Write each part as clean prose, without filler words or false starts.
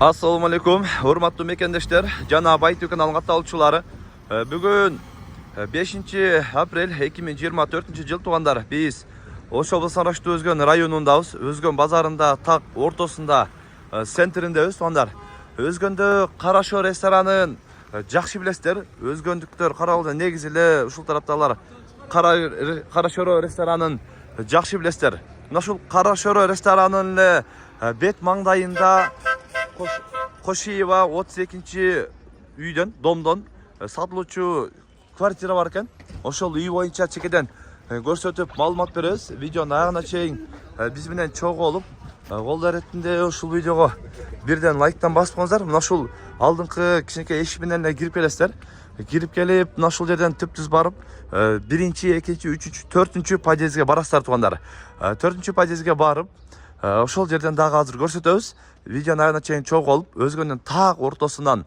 Assalamu alaikum, hurmatlı mekendeshler, jana Baytu kanalına katılgıçылары. Bugün 5 aprel 2024 yıl tuğanдар. Biz Oş облысынан Рашту Өзгөн районундабыз. Өзгөн базарында так ортосунда центриндебиз туғандар. Өзгөндө Карашо ресторанын жакшы билесиздер. Өзгөндүктөр карабалда негизи эле ушул тараптагылар Карашоро ресторанын жакшы билесиздер. Мына ушул Карашоро ресторанын эле бет маңдайында Кошиева 32 үйдөн, домдон сатылуучу квартира бар экен. Ошол үй боюнча чекеден көрсөтүп маалымат беребиз. Видеонун аягына чейин биз менен чогуу болуп, колдор иретинде ушул видеого бирден лайктан басып коюңуздар. Мына ушул алдыңкы кичинекей эшик менен эле кирип келесиздер. Кирип келип, мына ушул жерден түп-түз барып, 1-2, 3, 4 подъездге барасыздар туугандар. 4 подъездге барып, ошол жерден дагы азыр көрсөтөбүз. Видеонун аягына чейин чогуу болуп, Өзгөндүн так ортосунан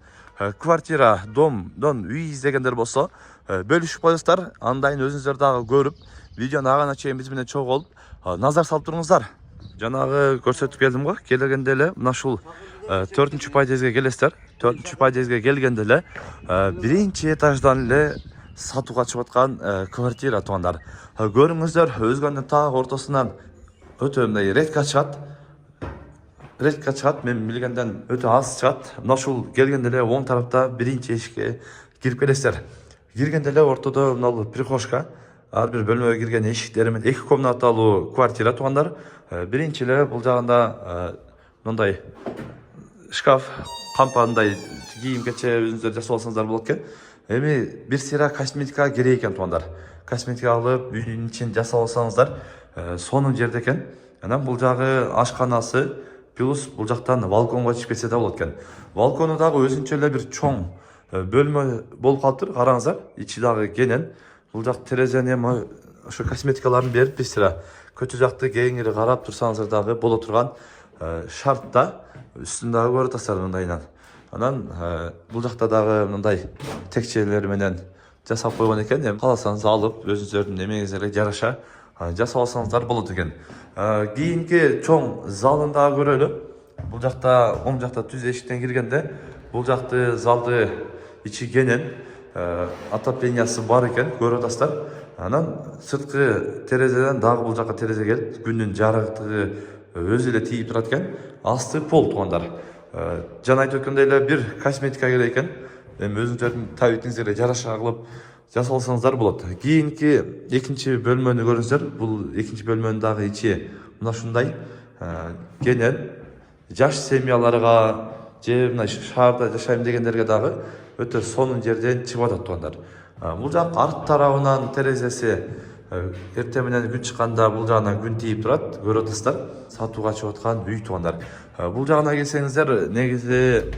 квартира, домдон үй издегендер болсо, бөлүшүп коесуздар. Андайын өзүңүздөр дагы көрүп, видеонун аягына чейин биз менен чогуу болуп, назар салып туруңуздар. Жанагы көрсөтүп келдим го, келгенде эле мына ушул 4 подъездге келесиздер. 4 подъездге келгенде эле 1 этаждан эле сатууга чыгып аткан квартира туугандар. Көрүңүздөр, Өзгөндүн так ортосунан өтө мындай редко чыгат, мен билгенден өтө аз чыгат. Мына ушул келгенде эле оң тарапта 1-эшикке кирип келесиздер. Киргенде эле ортодо мына прихожка, ар бир бөлмөгө кирген эшиктери менен 2 комнаталуу квартира туугандар. Биринчи эле бул жагында мындай шкаф, кампандай кийим кече өзүңүздөр жасап алсаңыздар болот экен. Эми бир сыйра косметика керек экен туугандар. Косметика алып, үйдүн ичин жасап алсаңыздар, сонун жерде экен. Анан бул жагы ашканасы, плюс бул жактан балконго чыгып кетсе да болот экен. Балкону дагы өзүнчө эле бир чоң бөлмө болуп калыптыр. Караңыздар, ичи дагы кенен. Бул жак терезени ошо косметикаларын берип, бир сыра көчө жакты кеңири карап турсаңыздар дагы боло турган шартта. Үстүн дагы көрүп атасыздар мындайынан. Анан бул жакта дагы мындай текчелер менен жасап койгон экен. Эми кааласаңыз алып, өзүңүздөрдүн эмеңиздерге жараша жасап алсаңыздар болот экен. Кийинки чоң залын дагы көрөлү. Бул жакта, оң жакта түз эшиктен киргенде, бул жакты залды ичи кенен, отоплениясы бар экен, көрүп атасыздар. Анан сырткы терезеден дагы бул жакка терезе келип, күндүн жарыктыгы өзү эле тийип турат экен. Асты пол туугандар. Жана айтып өткөндөй эле бир косметика керек экен. Эми өзүңүздөрдүн табитиңизге жараша кылып жасап алсаңыздар болот. Кийинки экинчи бөлмөнү көрүңүздөр. Бул экинчи бөлмөнүн дагы ичи мына ушундай кенен, жаш семьяларга же мына шаарда жашайм дегендерге дагы өтө сонун жерден чыгып атат туугандар. Бул жак арт тарабынан терезеси эртең менен күн чыкканда бул жагынан күн тийип турат, көрүп атасыздар. Сатууга чыгып аткан үй туугандар. Бул жагына келсеңиздер, негизи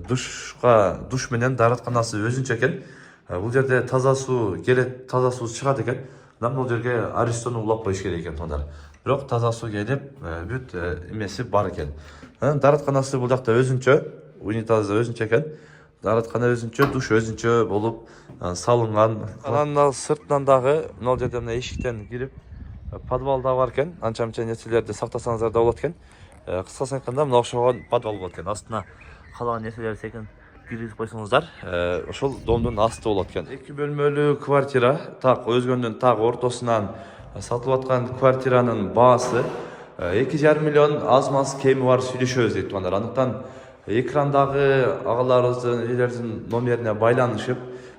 душ менен дааратканасы өзүнчө экен. Бул жерде таза суу келет, таза суу чыгат экен. Мына бул жерге аристону улап коюш керек экен туугандар. Бирок таза суу келип, бүт эмеси бар экен. Дааратканасы бул жакта өзүнчө, унитазы өзүнчө экен. Даараткана өзүнчө, душ өзүнчө болуп салынган. Анан сыртынан дагы мына жерде мына эшиктен кирип, подвал да бар экен. Анча-мынча нерселерди сактасаңыздар да болот экен. Кыскасы айтканда мына окшогон подвал болот экен. Астына калаган нерселерди секин киргизип койсоңуздар, ошол домдун асты болот экен. 2 бөлмөлүү квартира, так Өзгөндүн так ортосунан сатылып аткан квартиранын баасы 2,5 миллион аз-маз кеми бар сүйлөшөбүз дейт туугандар. Андыктан экрандагы агаларыбыздын, элерибиздин номерине байланышып,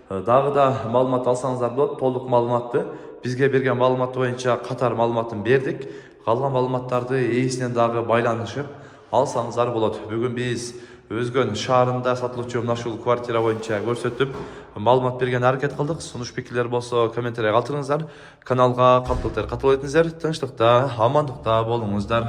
дагы да маалымат алсаңыздар болот. Толук маалыматты бизге берген маалымат боюнча катар маалыматын бердик. Калган маалыматтарды ээсинен дагы байланышып алсаңыздар болот. Бүгүн биз Өзгөн шаарында сатылуучу мына ушул квартира боюнча көрсөтүп, маалымат берген аракет кылдык. Сунуш пикирлер болсо комментарий калтырыңыздар. Каналга катталып этиңиздер. Тынчтыкта, амандыкта болуңуздар.